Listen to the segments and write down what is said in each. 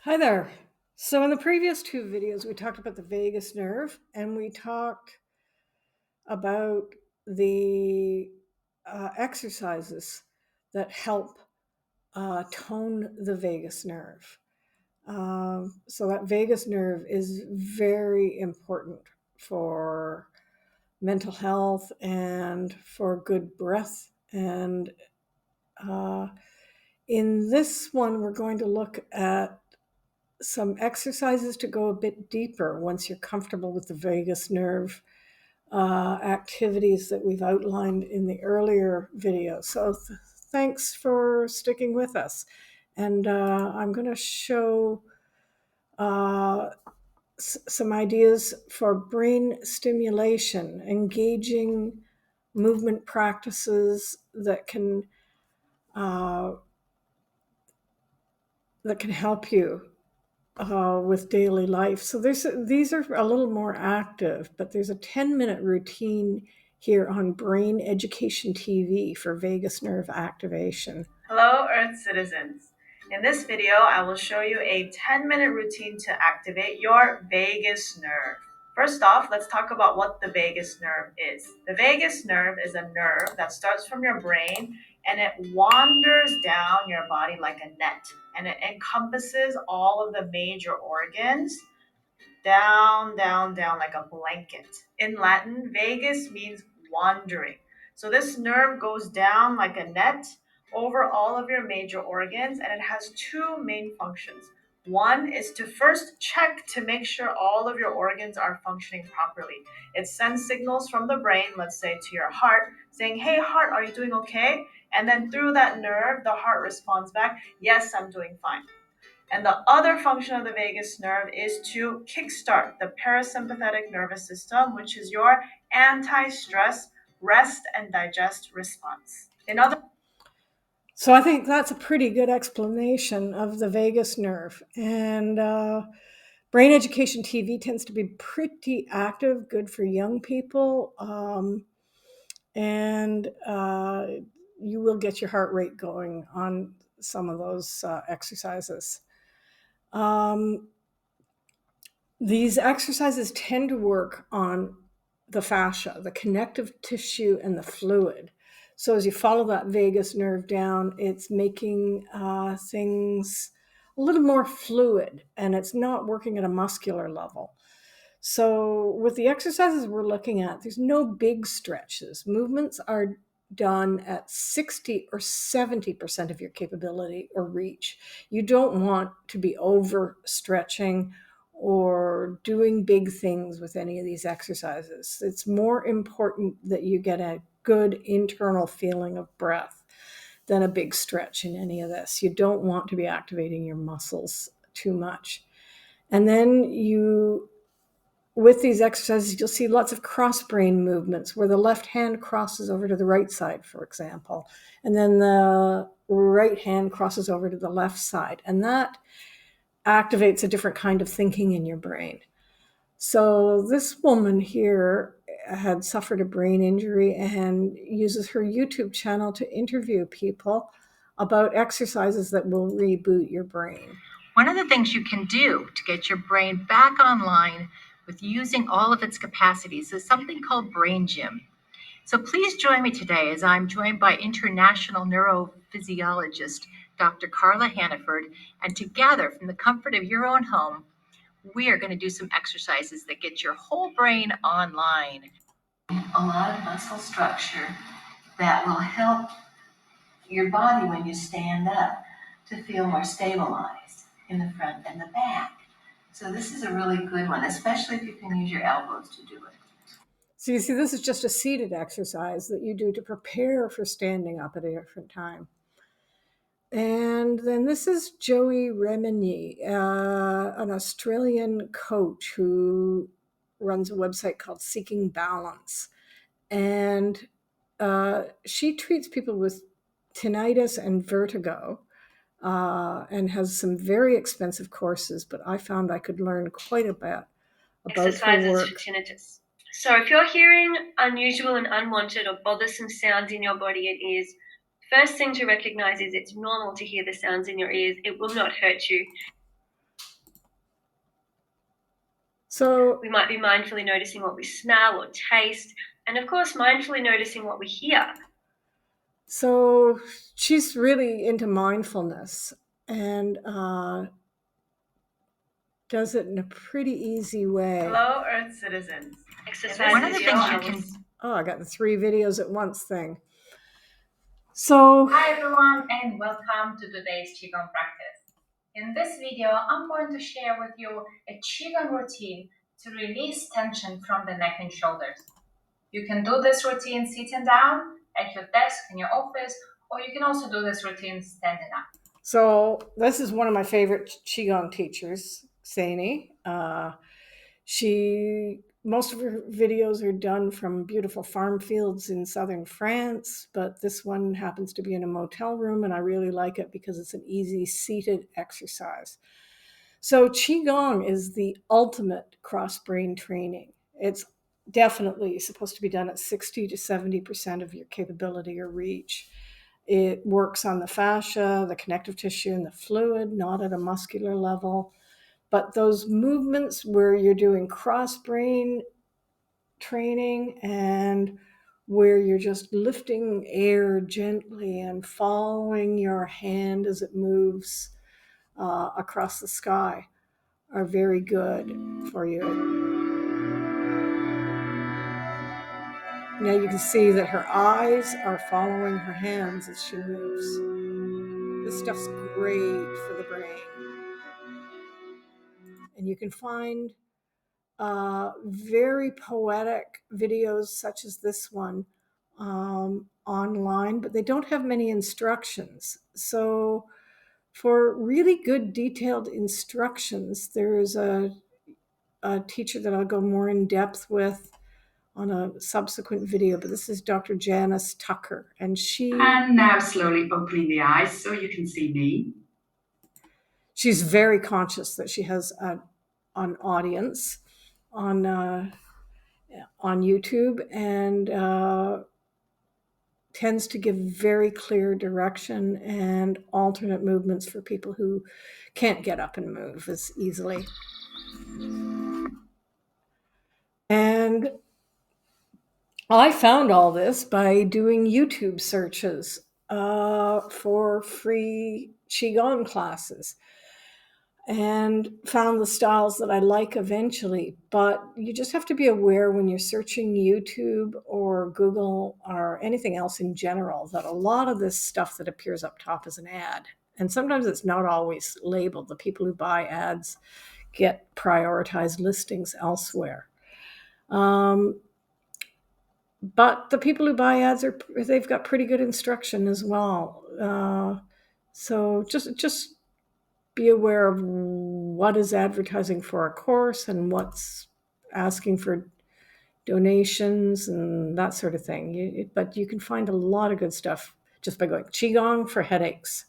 Hi there. So in the previous two videos, we talked about the vagus nerve and we talked about the exercises that help tone the vagus nerve. So that vagus nerve is very important for mental health and for good breath. And uh, in this one, we're going to look at some exercises to go a bit deeper once you're comfortable with the vagus nerve activities that we've outlined in the earlier video. So thanks for sticking with us. And I'm going to show uh, some ideas for brain stimulation, engaging movement practices uh, that can help you with daily life. So these are a little more active, but there's a 10-minute routine here on Brain Education TV for vagus nerve activation. Hello, Earth citizens. In this video, I will show you a 10-minute routine to activate your vagus nerve. First off, let's talk about what the vagus nerve is. The vagus nerve is a nerve that starts from your brain and it wanders down your body like a net, and it encompasses all of the major organs down, down, down like a blanket. In Latin, vagus means wandering. So this nerve goes down like a net over all of your major organs, and it has two main functions. One is to first check to make sure all of your organs are functioning properly. It sends signals from the brain, let's say to your heart, saying, "Hey, heart, are you doing okay?" And then through that nerve, the heart responds back, "Yes, I'm doing fine." And the other function of the vagus nerve is to kickstart the parasympathetic nervous system, which is your anti-stress rest and digest response. So I think that's a pretty good explanation of the vagus nerve. And Brain Education TV tends to be pretty active, good for young people. And you will get your heart rate going on some of those exercises. Um, these exercises tend to work on the fascia, the connective tissue, and the fluid. So as you follow that vagus nerve down, it's making things a little more fluid, and it's not working at a muscular level. So with the exercises we're looking at, there's no big stretches. Movements are done at 60 or 70% of your capability or reach. You don't want to be overstretching or doing big things with any of these exercises. It's more important that you get a good internal feeling of breath than a big stretch in any of this. You don't want to be activating your muscles too much. And then with these exercises, you'll see lots of cross brain movements where the left hand crosses over to the right side, for example, and then the right hand crosses over to the left side. And that activates a different kind of thinking in your brain. So this woman here had suffered a brain injury and uses her YouTube channel to interview people about exercises that will reboot your brain. One of the things you can do to get your brain back online with using all of its capacities is something called Brain Gym. So please join me today as I'm joined by international neurophysiologist Dr. Carla Hannaford, and together from the comfort of your own home, we are going to do some exercises that get your whole brain online. A lot of muscle structure that will help your body when you stand up to feel more stabilized in the front and the back. So this is a really good one, especially if you can use your elbows to do it. So you see, this is just a seated exercise that you do to prepare for standing up at a different time. And then this is Joey Remini, an Australian coach who runs a website called Seeking Balance. And she treats people with tinnitus and vertigo and has some very expensive courses, but I found I could learn quite a bit about her work. For tinnitus. So if you're hearing unusual and unwanted or bothersome sounds in your body and ears, first thing to recognize is it's normal to hear the sounds in your ears. It will not hurt you. So We might be mindfully noticing what we smell or taste, and of course, mindfully noticing what we hear. So she's really into mindfulness and does it in a pretty easy way. Hello, Earth citizens. One of the things you can... Oh, I got the 3 videos at once thing. So, hi everyone and welcome to today's Qigong practice. In this video, I'm going to share with you a Qigong routine to release tension from the neck and shoulders. You can do this routine sitting down at your desk in your office, or you can also do this routine standing up. So this is one of my favorite Qigong teachers, Saini. Most of her videos are done from beautiful farm fields in southern France, but this one happens to be in a motel room, and I really like it because it's an easy seated exercise. So Qigong is the ultimate cross-brain training. It's definitely supposed to be done at 60 to 70% of your capability or reach. It works on the fascia, the connective tissue, and the fluid, not at a muscular level. But those movements where you're doing cross-brain training and where you're just lifting air gently and following your hand as it moves across the sky are very good for you. Now you can see that her eyes are following her hands as she moves. This stuff's great for the brain. And you can find very poetic videos such as this one online, but they don't have many instructions. So for really good detailed instructions, there's a teacher that I'll go more in depth with on a subsequent video, but this is Dr. Janice Tucker, and And now slowly opening the eyes so you can see me. She's very conscious that she has an audience on YouTube, and tends to give very clear direction and alternate movements for people who can't get up and move as easily. And I found all this by doing YouTube searches for free Qigong classes and found the styles that I like eventually. But you just have to be aware when you're searching YouTube or Google or anything else in general that a lot of this stuff that appears up top is an ad. And sometimes it's not always labeled. The people who buy ads get prioritized listings elsewhere. But the people who buy ads they've got pretty good instruction as well. So just be aware of what is advertising for a course and what's asking for donations and that sort of thing. But you can find a lot of good stuff just by going Qigong for headaches.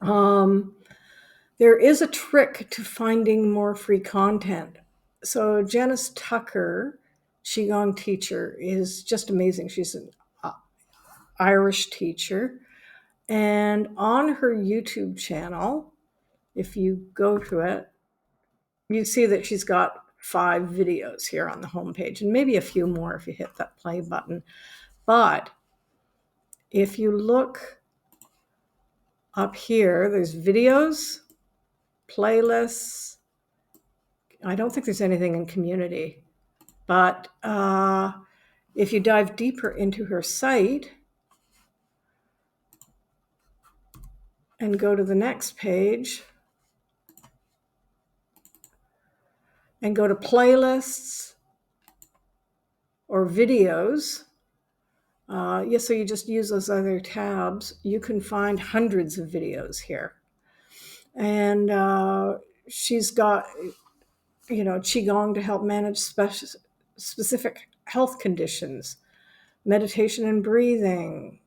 There is a trick to finding more free content. So Janice Tucker, Qigong teacher, is just amazing. She's an Irish teacher. And on her YouTube channel, if you go to it, you see that she's got 5 videos here on the homepage, and maybe a few more if you hit that play button. But if you look up here, there's videos, playlists. I don't think there's anything in community. But if you dive deeper into her site and go to the next page and go to playlists or videos, so you just use those other tabs, you can find hundreds of videos here. And she's got, Qigong to help manage specific health conditions, meditation and breathing,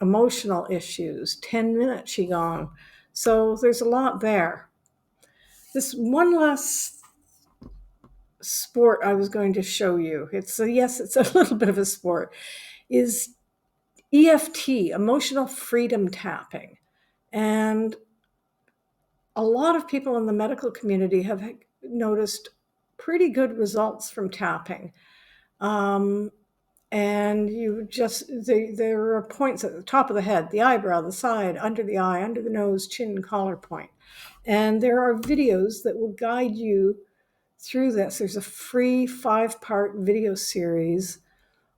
emotional issues, 10-minute Qigong. So there's a lot there. This one last sport I was going to show you, it's a little bit of a sport, is EFT, emotional freedom tapping. And a lot of people in the medical community have noticed pretty good results from tapping. And there are points at the top of the head, the eyebrow, the side, under the eye, under the nose, chin, collar point. And there are videos that will guide you through this. There's a free 5-part video series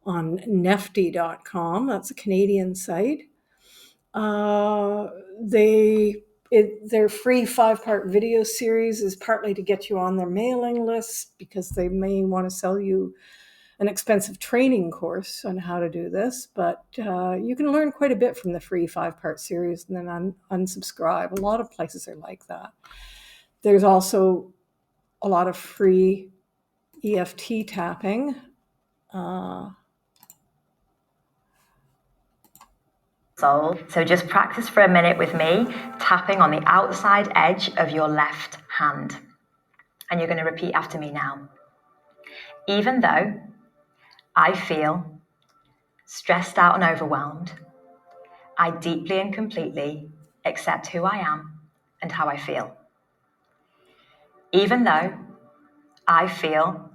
on nefty.com. That's a Canadian site. Their free 5-part video series is partly to get you on their mailing list because they may want to sell you an expensive training course on how to do this, but you can learn quite a bit from the free 5-part series and then unsubscribe. A lot of places are like that. There's also a lot of free EFT tapping. So just practice for a minute with me, tapping on the outside edge of your left hand. And you're going to repeat after me now. Even though I feel stressed out and overwhelmed, I deeply and completely accept who I am and how I feel. Even though I feel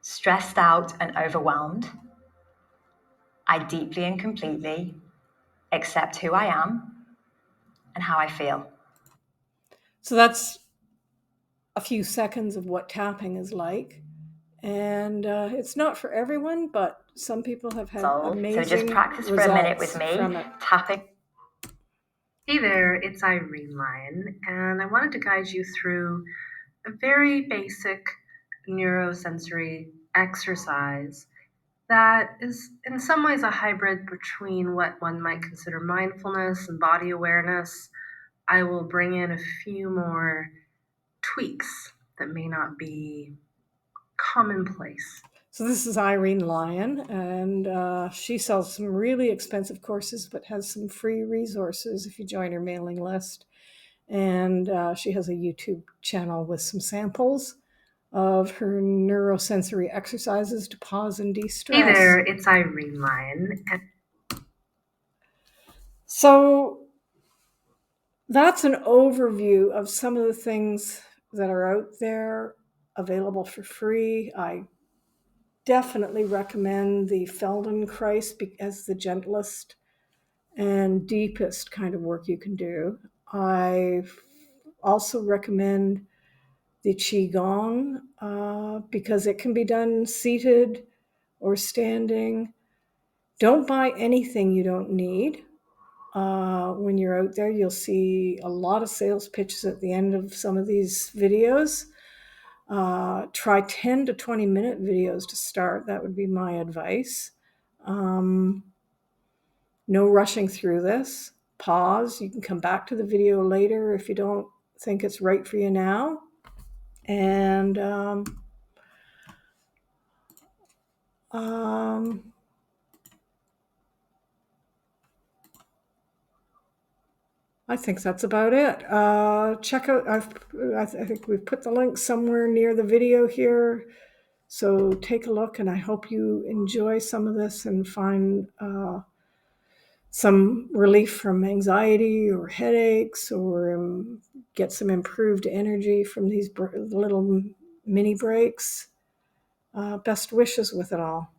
stressed out and overwhelmed, I deeply and completely accept who I am and how I feel. So that's a few seconds of what tapping is like. And it's not for everyone, but some people have had amazing So just practice for a minute with me, tapping. Hey there, it's Irene Lyon, and I wanted to guide you through a very basic neurosensory exercise that is in some ways a hybrid between what one might consider mindfulness and body awareness. I will bring in a few more tweaks that may not be commonplace. So this is Irene Lyon, and she sells some really expensive courses, but has some free resources if you join her mailing list. And she has a YouTube channel with some samples of her neurosensory exercises to pause and de-stress. Hey there, it's Irene Lyon. So that's an overview of some of the things that are out there available for free. I definitely recommend the Feldenkrais as the gentlest and deepest kind of work you can do. I also recommend the Qigong because it can be done seated or standing. Don't buy anything you don't need. When you're out there, you'll see a lot of sales pitches at the end of some of these videos. Try 10 to 20 minute videos to start. That would be my advice. No rushing through this. Pause. You can come back to the video later if you don't think it's right for you now. And I think that's about it. Check out, I think we've put the link somewhere near the video here. So take a look, and I hope you enjoy some of this and find some relief from anxiety or headaches, or get some improved energy from these little mini breaks. Best wishes with it all.